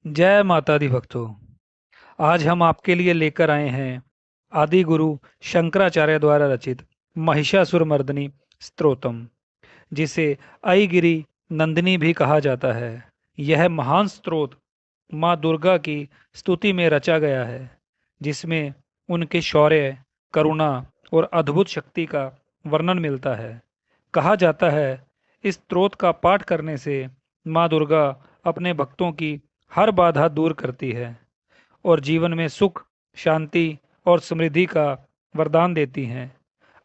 जय माता दी भक्तों। आज हम आपके लिए लेकर आए हैं आदि गुरु शंकराचार्य द्वारा रचित महिषासुर मर्दनी स्तोत्रम, जिसे अइगिरी नंदिनी भी कहा जाता है। यह महान स्तोत्र माँ दुर्गा की स्तुति में रचा गया है, जिसमें उनके शौर्य, करुणा और अद्भुत शक्ति का वर्णन मिलता है। कहा जाता है, इस स्तोत्र का पाठ करने से माँ दुर्गा अपने भक्तों की हर बाधा दूर करती है और जीवन में सुख, शांति और समृद्धि का वरदान देती हैं।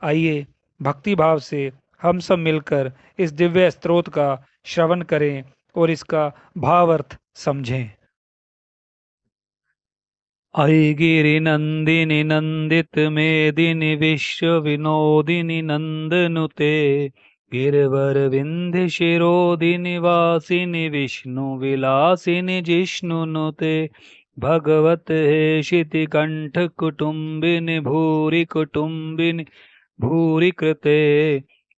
आइए भक्ति भाव से हम सब मिलकर इस दिव्य स्तोत्र का श्रवण करें और इसका भावार्थ समझें। ऐगिरि नंदिनी नंदित मेदिनी विश्व विनोदिनी नंदनुते गिरवर विंध्य शिरोदिनी वासिनी विष्णु विलासिनी जिष्णुनुते भगवत हेशिति कंठ कुटुंबिनी भूरि कुटुंबिनी भूरि कृते।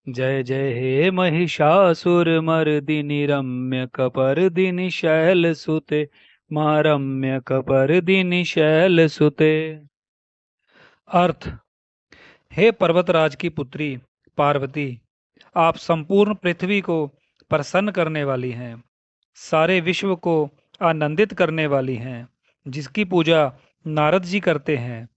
जय जय हे महिषासुर मर्दिनी रम्य कपर्दिनी शैल सुते माँ रम्य कपर्दिनी शैल सुते। अर्थ। हे पर्वतराज की पुत्री पार्वती, आप संपूर्ण पृथ्वी को प्रसन्न करने वाली हैं, सारे विश्व को आनंदित करने वाली हैं, जिसकी पूजा नारद जी करते हैं।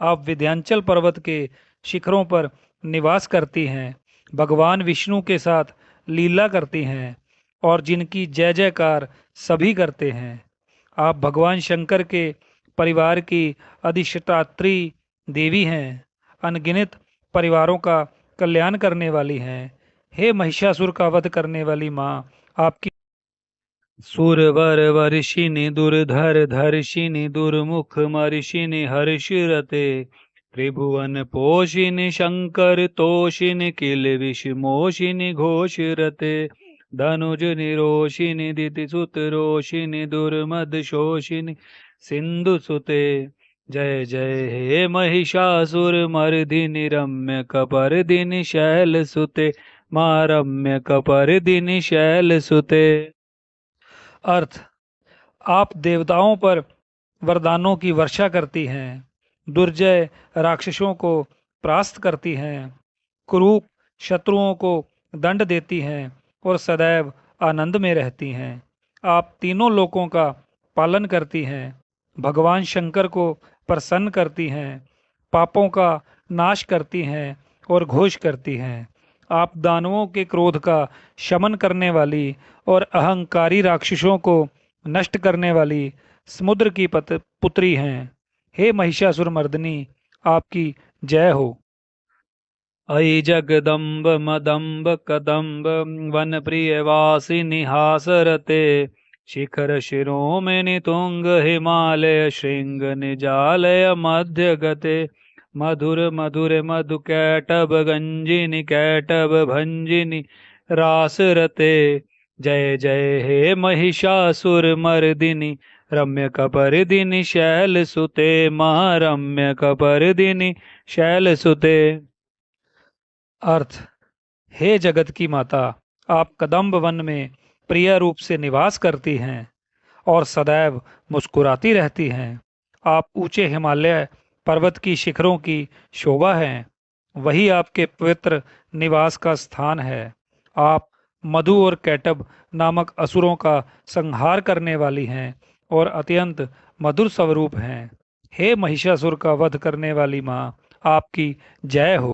आप विंध्याचल पर्वत के शिखरों पर निवास करती हैं, भगवान विष्णु के साथ लीला करती हैं और जिनकी जय जयकार सभी करते हैं। आप भगवान शंकर के परिवार की अधिष्ठात्री देवी हैं, अनगिनत परिवारों का कल्याण करने वाली हैं। हे महिषासुर का वध करने वाली माँ, आपकी सुरवर वर्षिणी दुर्धर धर्षिणी दुर्मुख मर्षिणी हर्षरते त्रिभुवन पोषिणी शंकर तोषिणी किल विषमोषिणी घोषरते धनुज निरोषिणी दितिसुत रोषिणी दुर्मद शोषिणी सिंधु सुते। जय जय हे महिषासुर मर्दिनी रम्य कपर्दिनी शैल सुते माँ रम्य कपर्दिनी शैल सुते। अर्थ। आप देवताओं पर वरदानों की वर्षा करती हैं, दुर्जय राक्षसों को परास्त करती हैं, कुरूप शत्रुओं को दंड देती हैं और सदैव आनंद में रहती हैं। आप तीनों लोकों का पालन करती हैं, भगवान शंकर को प्रसन्न करती हैं, पापों का नाश करती हैं और घोष करती हैं। आप दानवों के क्रोध का शमन करने वाली और अहंकारी राक्षसों को नष्ट करने वाली समुद्र की पुत्री हैं। हे महिषासुर मर्दिनी, आपकी जय हो। अयि जगदम्ब मदम्ब कदम्ब वन प्रिय वासिनी हासरते शिखर शिरोमणि तुंग हिमालय शृंग निजालय मध्य गते मधुर मधुर मधु कैटभ गंजिनी कैटभ भंजिनी रासरते। जय जय हे महिषासुर मर्दिनी रम्य कपर्दिनी शैल सुते माँ रम्य कपर्दिनी शैल सुते। अर्थ। हे जगत की माता, आप कदम्ब वन में प्रिय रूप से निवास करती हैं और सदैव मुस्कुराती रहती हैं। आप ऊंचे हिमालय पर्वत की शिखरों की शोभा हैं, वही आपके पवित्र निवास का स्थान है। आप मधु और कैटब नामक असुरों का संहार करने वाली हैं और अत्यंत मधुर स्वरूप हैं। हे महिषासुर का वध करने वाली माँ, आपकी जय हो।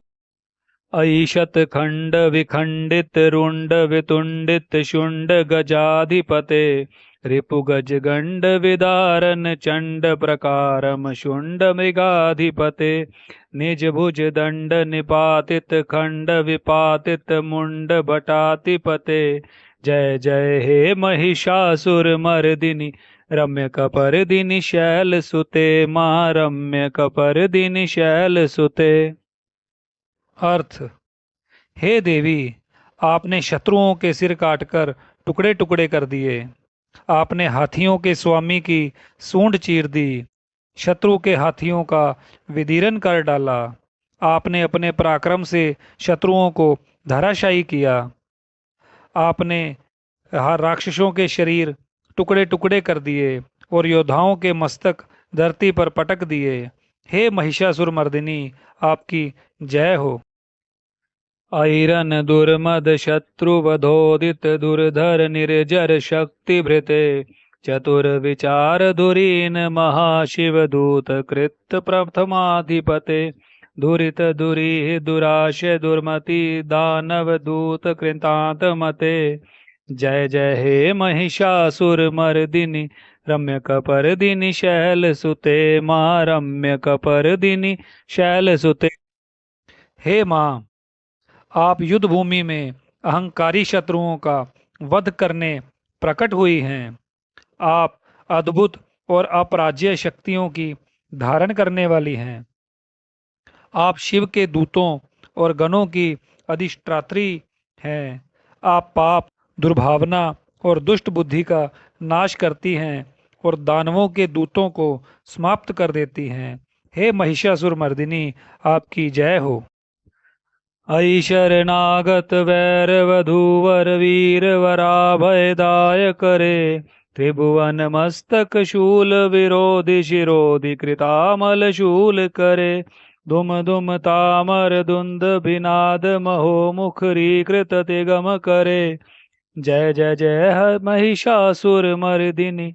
ऐशत खंड विखंडित रुंड वितुंडित शुंड गजाधिपते रिपु गज गंड विदारन चंड प्रकारम शुंड मृगाधिपते निज भुज दंड निपातित खंड विपातित मुंड भटातिपते। जय जय हे महिषासुर मर्दिनी रम्य कपर्दिनी शैल सुते माँ रम्य कपर्दिनी शैल सुते। अर्थ। हे देवी, आपने शत्रुओं के सिर काटकर टुकड़े टुकड़े कर दिए, आपने हाथियों के स्वामी की सूंड चीर दी, शत्रु के हाथियों का विदीर्ण कर डाला। आपने अपने पराक्रम से शत्रुओं को धराशायी किया। आपने राक्षसों के शरीर टुकड़े टुकड़े कर दिए और योद्धाओं के मस्तक धरती पर पटक दिए। हे महिषासुर मर्दिनी, आपकी जय हो। ऐरन दुर्मद शत्रुवधोदित दुर्धर निर्जर शक्ति भृते चतुर विचार धुरीन महाशिव दूत कृत प्रथमाधिपते दुरित दुरीह दुराश दुर्मति दानव दूत कृतांत मते। जय जय हे महिषासुर मर्दिनी रम्य कपर्दिनी शैल सुते मां रम्य कपर्दिनी शैल सुते। हे मां, आप युद्ध भूमि में अहंकारी शत्रुओं का वध करने प्रकट हुई हैं। आप अद्भुत और अपराज्य शक्तियों की धारण करने वाली हैं। आप शिव के दूतों और गणों की अधिष्ठात्री हैं। आप पाप, दुर्भावना और दुष्ट बुद्धि का नाश करती हैं और दानवों के दूतों को समाप्त कर देती हैं। हे महिषासुर मर्दिनी, आपकी जय हो। ऐ शरणागत वैर वधूवर वीर वराभयदाय करे त्रिभुवन मस्तक शूल विरोधि शिरोधि कृतामल शूल करे धुम धुम तामर धुंद भिनाद महो मुखरी कृत तिगम करे। जय जय जय महिषासुर मर्दिनी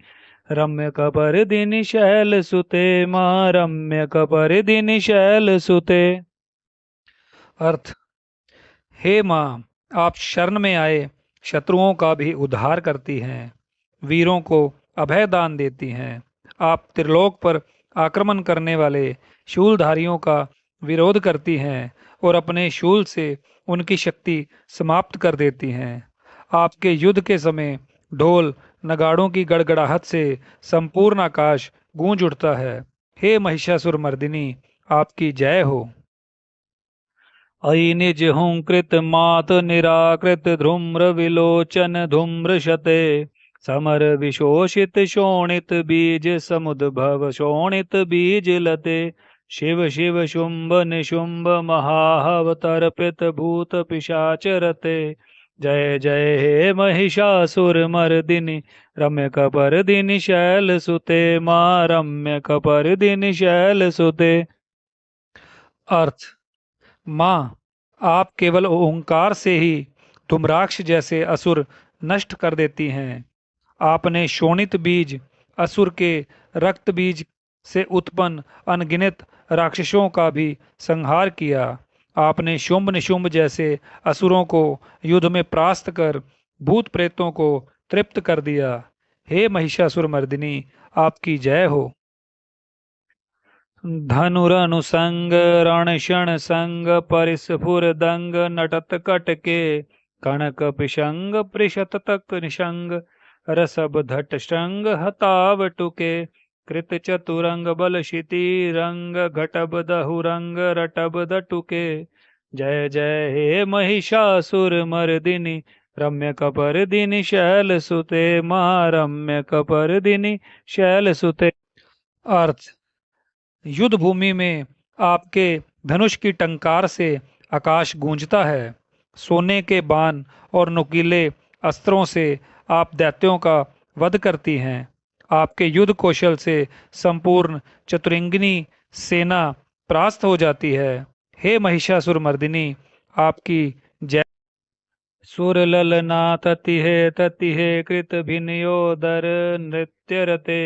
रम्य कपर्दिनी शैल सुते मां रम्य कपर्दिनी शैल सुते। अर्थ: हे मां, आप शरण में आए शत्रुओं का भी उद्धार करती हैं, वीरों को अभय दान देती हैं। आप त्रिलोक पर आक्रमण करने वाले शूलधारियों का विरोध करती हैं और अपने शूल से उनकी शक्ति समाप्त कर देती हैं। आपके युद्ध के समय ढोल नगाड़ों की गड़गड़ाहट से संपूर्ण आकाश गूंज उठता है। हे महिषासुर मर्दिनी, आपकी जय हो। ऐ निज हुंकृत मात निराकृत धूम्र विलोचन धूम्र शते समर विशोषित शोणित बीज समुद्भव शोणित बीज लते शिव शिव शुंभ निशुंभ महावतर्पित भूत पिशाच रते। जय जय हे महिषासुर मर्दिनी रम्य कपर्दिनी शैल सुते मां रम्य कपर्दिनी शैल सुते। अर्थ: मां, आप केवल ओंकार से ही धूम्राक्ष जैसे असुर नष्ट कर देती हैं। आपने शोणित बीज असुर के रक्त बीज से उत्पन्न अनगिनत राक्षसों का भी संहार किया। आपने शुंभ निशुंभ जैसे असुरों को युद्ध में परास्त कर भूत प्रेतों को तृप्त कर दिया। हे महिषासुर मर्दिनी, आपकी जय हो। धनुरनुसंग रणक्षण संग परिस्फुर दंग नटत कटके कणक पिशंग पृषत तक निशंग रसब धट श्रंग हताव टुके कृत चतुरंग बल क्षिति रंग घटब दहुरंग रटब दटुके। जय जय हे महिषासुर मर्दिनी रम्य कपर्दिनी शैल सुते मां रम्य कपर्दिनी शैल सुते। अर्थ: युद्ध भूमि में आपके धनुष की टंकार से आकाश गूंजता है। सोने के बाण और नुकीले अस्त्रों से आप दैत्यों का वध करती हैं। आपके युद्ध कौशल से संपूर्ण चतुरंगिनी सेना परास्त हो जाती है। हे महिषासुर मर्दिनी, आपकी जय। सुर ललना तति हे कृत भिनयोदर नृत्य रते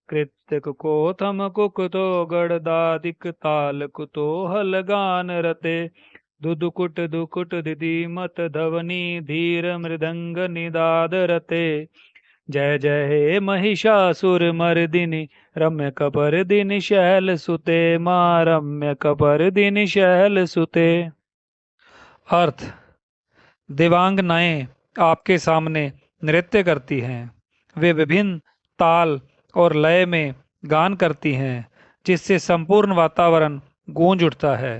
कृतक कोथम कुकुतो गड़दादिक ताल कुतो हलगान रते दुदुकुट दुकुट दिदि मत धवनी धीर मृदंग निदाद रते। जय जय हे महिषासुर मर्दिनी रम्य कपर्दिनी शैल सुते मां रम्य कपर्दिनी शैल सुते। अर्थ: देवांगनाएं आपके सामने नृत्य करती हैं। वे विभिन्न ताल और लय में गान करती हैं, जिससे संपूर्ण वातावरण गूंज उठता है।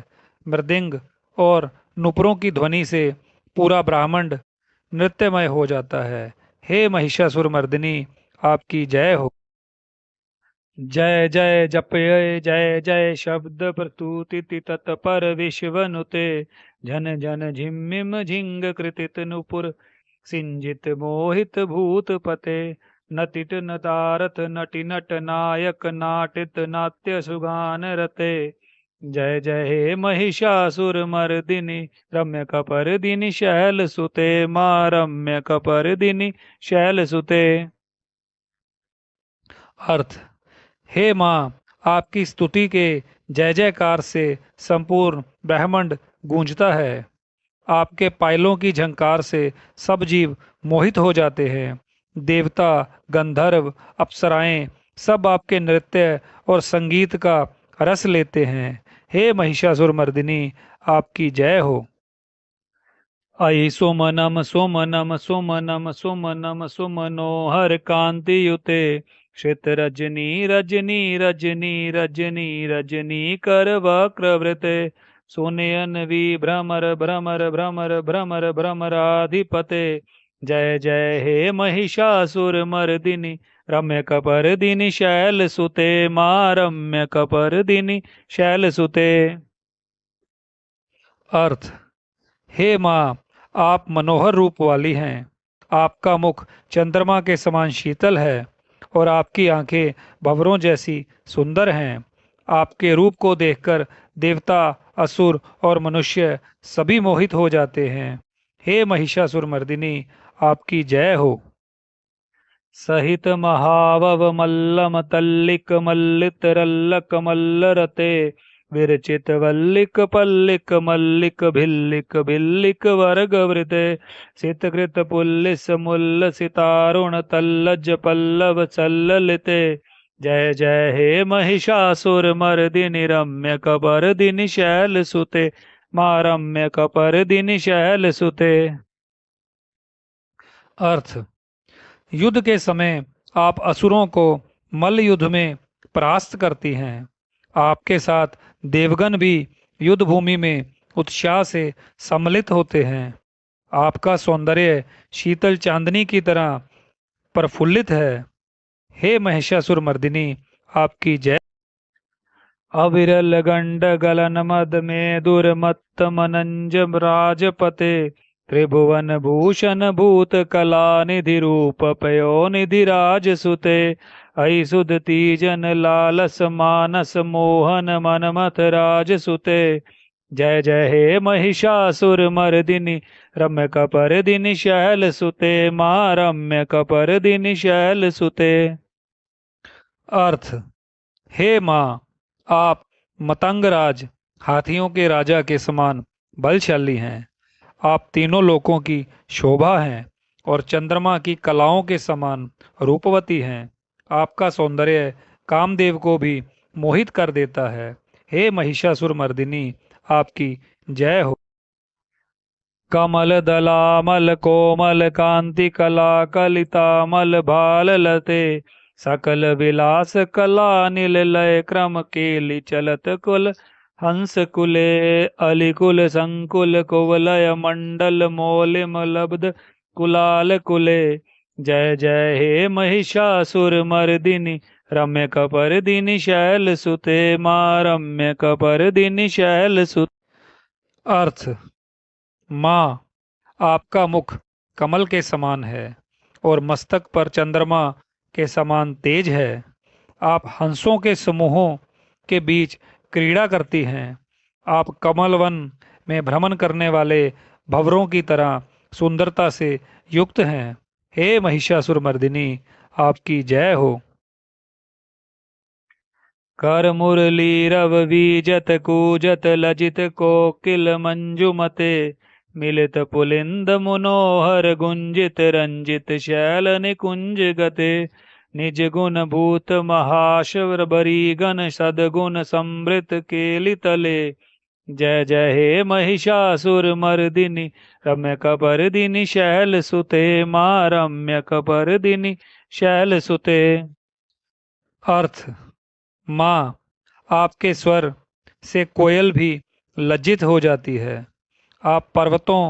मृदंग और नुपुरों की ध्वनि से पूरा ब्रह्मांड नृत्यमय हो जाता है। हे महिषासुर मर्दिनी, आपकी जय हो। जय जय जपय जय जय शब्द प्रस्तुति तत्पर विश्वनुते झन झन झिम्मिम झिंग कृतित नुपुर सिंजित मोहित भूत पते नटिट नटारथ नटी नट नायक नाटित नाट्य सुगान रते। जय जय हे महिषासुर मर्दिनी रम्य कपर्दिनी शैल सुते मां रम्य कपर्दिनी शैल सुते। अर्थ, हे माँ, आपकी स्तुति के जय जयकार से संपूर्ण ब्रह्मांड गूंजता है। आपके पायलों की झंकार से सब जीव मोहित हो जाते हैं। देवता, गंधर्व, अप्सराएं सब आपके नृत्य और संगीत का रस लेते हैं। हे महिषासुर मर्दिनी, आपकी जय हो। अयि सुमनम सुमनम सुमनम सुमनम सुमनोहर कांति युते श्रित रजनी रजनी रजनी रजनी रजनी कर वक्रवृते सुनयन विभ्रमर भ्रमर भ्रमर भ्रमर भ्रमराधिपते। जय जय हे महिषासुर मर्दिनी रम्य कपर्दिनी शैल सुते मां रम्य कपर्दिनी शैल सुते। अर्थ, हे माँ, आप मनोहर रूप वाली हैं। आपका मुख चंद्रमा के समान शीतल है और आपकी आंखें भंवरों जैसी सुंदर हैं। आपके रूप को देखकर देवता, असुर और मनुष्य सभी मोहित हो जाते हैं। हे महिषासुर मर्दिनी, आपकी जय हो। सहित महावव मल्लम तल्लिक मल्लित रल्लक मल्लरते विरचित वल्लिक पल्लिक मल्लिक भिल्लिक भिल्लिक वर्गवृते सितकृत पुल्लिस मुल्ल सितारुण तल्लज पल्लव सल्ललिते। जय जय हे महिषासुर मर्दिनि रम्य कपर्दिनि शैल सुते मां रम्य कपर्दिनि शैल सुते। अर्थ, युद्ध के समय आप असुरों को मल्ल युद्ध में परास्त करती हैं। आपके साथ देवगण भी युद्ध भूमि में उत्साह से सम्मिलित होते हैं। आपका सौंदर्य शीतल चांदनी की तरह प्रफुल्लित है। हे महिषासुर मर्दिनी, आपकी जय। अविरल गंड गलन मद में दुर्मत्त मनंज राजपते त्रिभुवन भूषण भूत कला निधि रूप पयो निधि राज सुते अई सुध तीजन लालस मानस मोहन मनमथ राज सुते। जय जय हे महिषासुर मर्दिनी रम्य कपर्दिनी शैल सुते मां रम्य कपर्दिनी शैल सुते। अर्थ, हे माँ, आप मतंगराज हाथियों के राजा के समान बलशाली हैं। आप तीनों लोकों की शोभा हैं और चंद्रमा की कलाओं के समान रूपवती हैं। आपका सौंदर्य कामदेव को भी मोहित कर देता है। हे महिषासुर मर्दिनी, आपकी जय हो। कमल दलामल कोमल कांति कला कलितामल भाल लते सकल विलास कला नील लय क्रम केलि चलत कुल हंस कुले अलिकुल संकुल कुवलय मंडल मोलिम लब्ध कुलाल कुले। जय जय हे महिषासुर मर्दिनी रम्य कपर्दिनी शैल सुते मां रम्य कपर्दिनी शैल सुते। अर्थ, माँ, आपका मुख कमल के समान है और मस्तक पर चंद्रमा के समान तेज है। आप हंसों के समूहों के बीच क्रीड़ा करती हैं। आप कमल वन में भ्रमण करने वाले भंवरों की तरह सुंदरता से युक्त हैं। हे महिषासुर मर्दिनी, आपकी जय हो। कर मुरली रव बीजत कूजत लजित कोकिल मंजुमते मिलित पुलिंद मनोहर गुंजित रंजित शैल निकुंज गते। निज गुण भूत महाश्वर बरी गण सदगुण समृत केलि तले। जय जय हे महिषासुर मर्दिनी रम्य कपर्दिनी शैल सुते मां रम्य कपर्दिनी शैल सुते। अर्थ, माँ, आपके स्वर से कोयल भी लज्जित हो जाती है। आप पर्वतों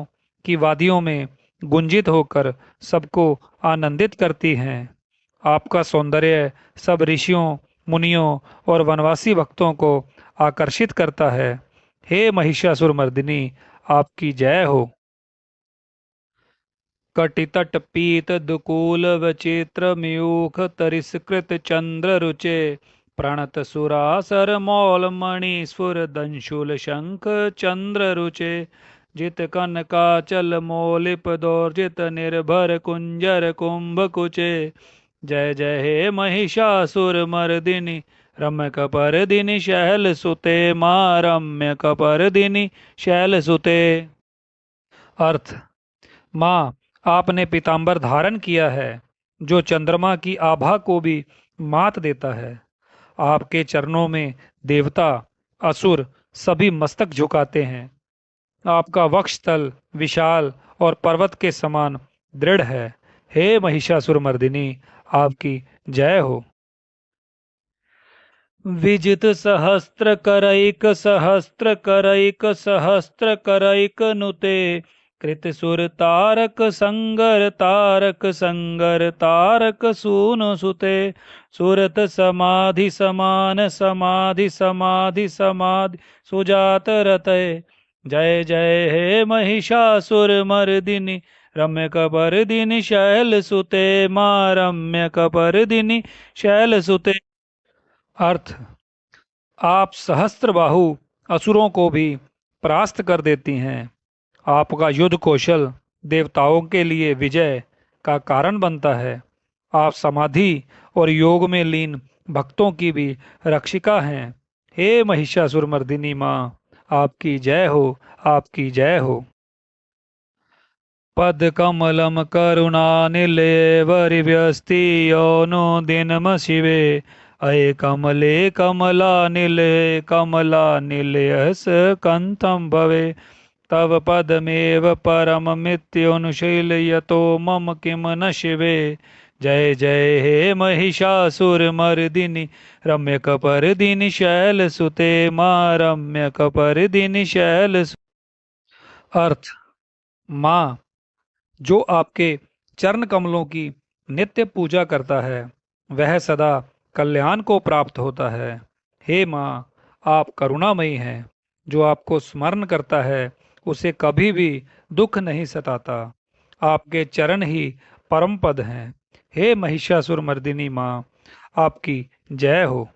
की वादियों में गुंजित होकर सबको आनंदित करती हैं। आपका सौंदर्य सब ऋषियों, मुनियों और वनवासी भक्तों को आकर्षित करता है। हे महिषासुर मर्दिनी, आपकी जय हो। कटितट पीत दुकूल वचित्र म्यूख तरिस्कृत चंद्र रुचे प्रणत सुरासर मौल मणि स्फुर दंशूल शंख चंद्र रुचे जित कनकाचल मौलिप दौर्जित निर्भर कुंजर कुंभ कुचे जय जय हे महिषासुर मर्दिनी रम्य कपर्दिनी शैल सुते मां रम्य कपर्दिनी शैल सुते। अर्थ, माँ, आपने पीतांबर धारण किया है जो चंद्रमा की आभा को भी मात देता है। आपके चरणों में देवता असुर सभी मस्तक झुकाते हैं। आपका वक्षस्थल विशाल और पर्वत के समान दृढ़ है। हे महिषासुर मर्दिनी, आपकी जय हो। विजित सहस्त्र करैक सहस्त्र करैक सहस्त्र करैक नुते कृत सुर तारक संगर तारक सूनु सुते सुरत समाधि समान समाधि समाधि समाधि सुजात रतय जय जय हे महिषासुर मर्दिनी रम्य कपर्दिनी शैल सुते मां रम्य कपर्दिनी शैल सुते। अर्थ, आप सहस्त्र बाहु असुरों को भी परास्त कर देती हैं। आपका युद्ध कौशल देवताओं के लिए विजय का कारण बनता है। आप समाधि और योग में लीन भक्तों की भी रक्षिका हैं। हे महिषासुर मर्दिनी माँ, आपकी जय हो, आपकी जय हो। पद कमलम करुणानिलेवरिव्यस्ति योनो दिनम शिवे अये कमले कमला निलयस कंतम भवे तव पदमेव परम मित्युनुशीलयतो मम किम न शिवे जय जय हे महिषासुर मर्दिनी रम्य कपर्दिनी शैल सुते मां रम्य कपर्दिनी शैल अर्थ, माँ, जो आपके चरण कमलों की नित्य पूजा करता है वह सदा कल्याण को प्राप्त होता है। हे माँ, आप करुणामयी हैं। जो आपको स्मरण करता है उसे कभी भी दुख नहीं सताता। आपके चरण ही परम पद हैं। हे महिषासुर मर्दिनी माँ, आपकी जय हो।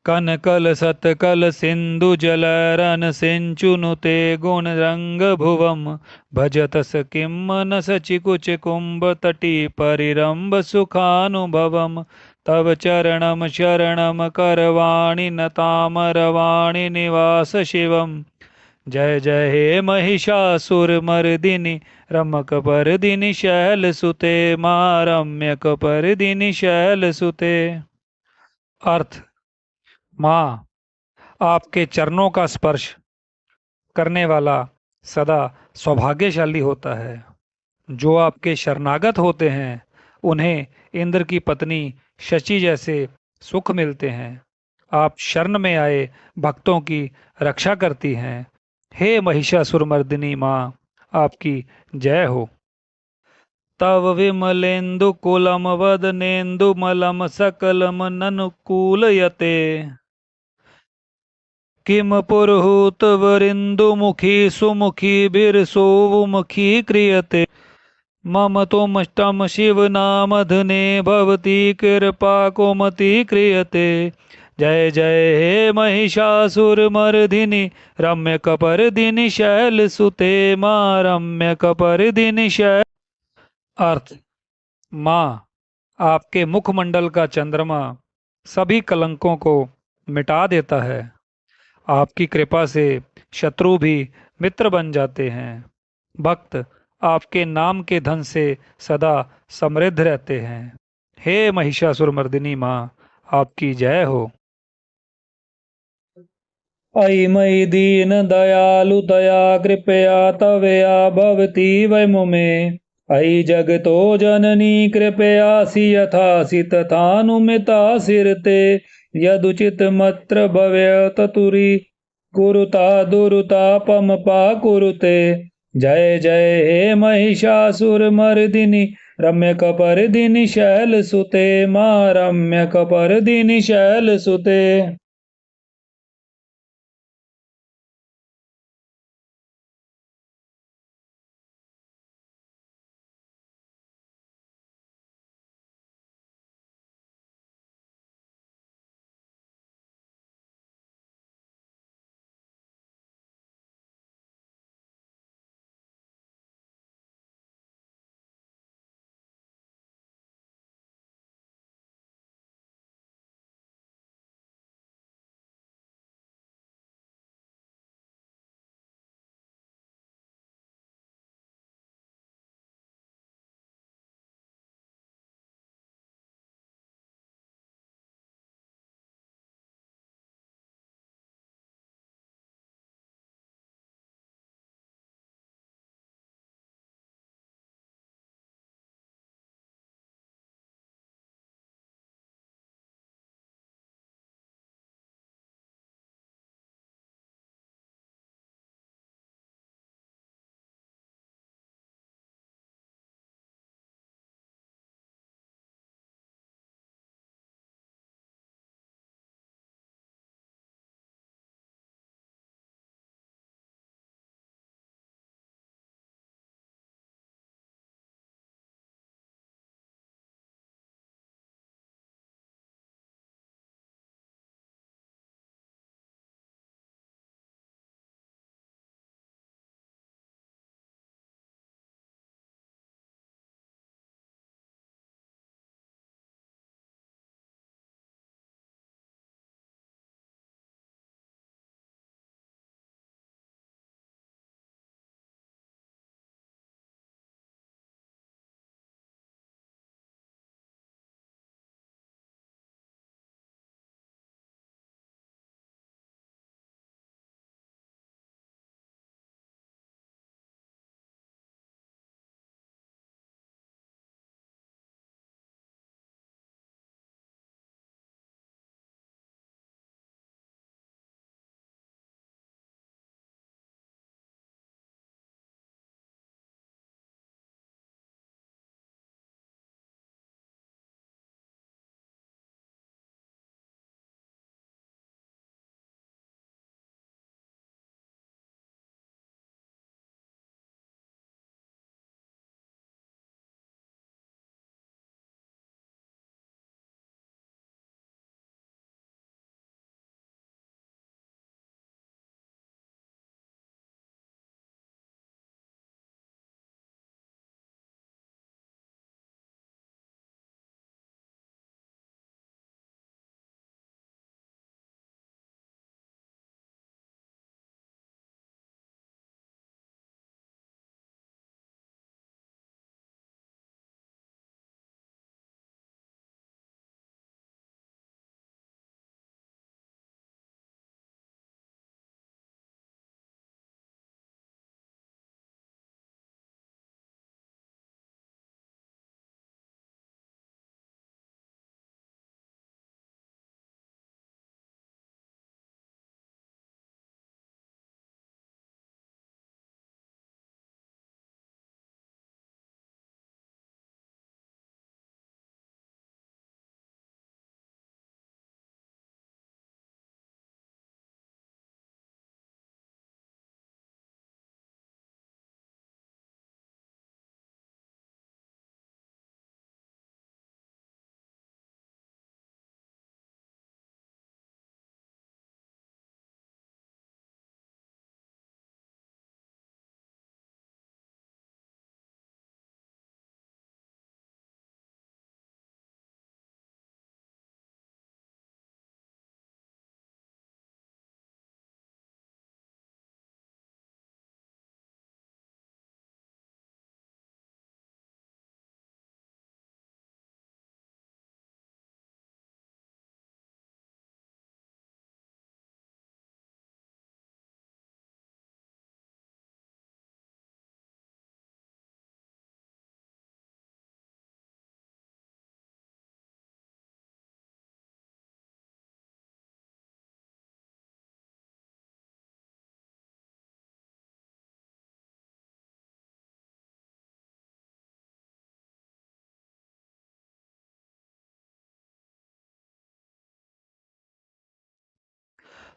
कनकल सतकल सिंधु जलरन सिंचुनुते गुण रंग भुवम भजतस किम मनस चिकुच कुंभ तटी परिरंभ सुखानुभवम तव चरणम शरणम करवाणि नतामरवाणि निवास शिवम जय जय हे महिषासुर मर्दिनी रमक परदिनी शैल सुते मां रम्यक परदिनी शैल सुते। अर्थ, माँ, आपके चरणों का स्पर्श करने वाला सदा सौभाग्यशाली होता है। जो आपके शरणागत होते हैं उन्हें इंद्र की पत्नी शची जैसे सुख मिलते हैं। आप शरण में आए भक्तों की रक्षा करती हैं। हे महिषासुर मर्दिनी माँ, आपकी जय हो। तव विमलेन्दु कुलम वदनेन्दु मलम सकलम ननुकूलयते किम पुरुहूत वरिन्दुमुखी सुमुखी बिरसोमुखी क्रियते मम तुमष्टम शिव नामधने भवती कृपा कुमति क्रियते जय जय हे महिषासुर मर्दिनी रम्य कपर्दिनी शैल सुते मां रम्य कपर्दिनी शैल। अर्थ, माँ, आपके मुखमंडल का चंद्रमा सभी कलंकों को मिटा देता है। आपकी कृपा से शत्रु भी मित्र बन जाते हैं। भक्त आपके नाम के धन से सदा समृद्ध रहते हैं। हे महिषासुर मर्दिनी माँ, आपकी जय हो। अयि मयि दीन दयालु दया कृपया तवया भवती वै मुमे अयि जगतो जननी कृपयासि यथासि तथानुमिता सिरते यदुचित मत्र भवेततुरी कुरुता दुरुतापमपा कुरुते जय जय हे महिषासुर मर्दिनी रम्य कपर्दिनी शैल सुते मां रम्य कपर्दिनी शैल सुते।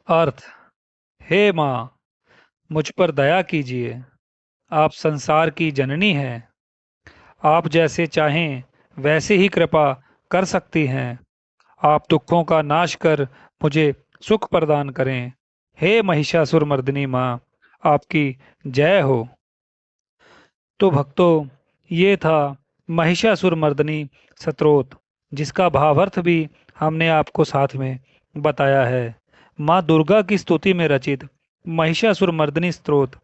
अर्थ। हे माँ, मुझ पर दया कीजिए। आप संसार की जननी हैं। आप जैसे चाहें वैसे ही कृपा कर सकती हैं। आप दुखों का नाश कर मुझे सुख प्रदान करें। हे महिषासुर मर्दिनी माँ, आपकी जय हो। तो भक्तों, ये था महिषासुर मर्दिनी स्तोत्र, जिसका भावार्थ भी हमने आपको साथ में बताया है। माँ दुर्गा की स्तुति में रचित महिषासुर मर्दिनी स्तोत्र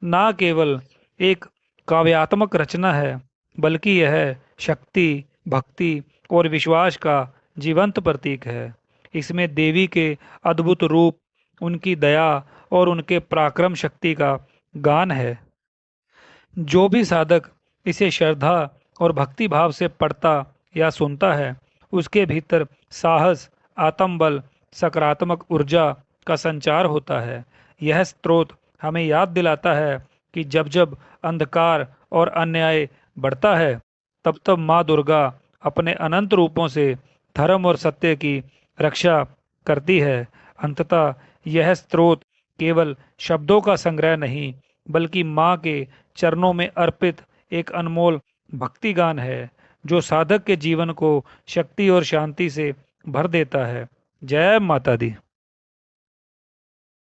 ना केवल एक काव्यात्मक रचना है, बल्कि यह शक्ति, भक्ति और विश्वास का जीवंत प्रतीक है। इसमें देवी के अद्भुत रूप, उनकी दया और उनके पराक्रम शक्ति का गान है। जो भी साधक इसे श्रद्धा और भक्ति भाव से पढ़ता या सुनता है, उसके भीतर साहस, आत्मबल, सकारात्मक ऊर्जा का संचार होता है। यह स्तोत्र हमें याद दिलाता है कि जब जब अंधकार और अन्याय बढ़ता है, तब तब माँ दुर्गा अपने अनंत रूपों से धर्म और सत्य की रक्षा करती है। अंततः यह स्तोत्र केवल शब्दों का संग्रह नहीं, बल्कि माँ के चरणों में अर्पित एक अनमोल भक्ति गान है, जो साधक के जीवन को शक्ति और शांति से भर देता है। जय माता दी।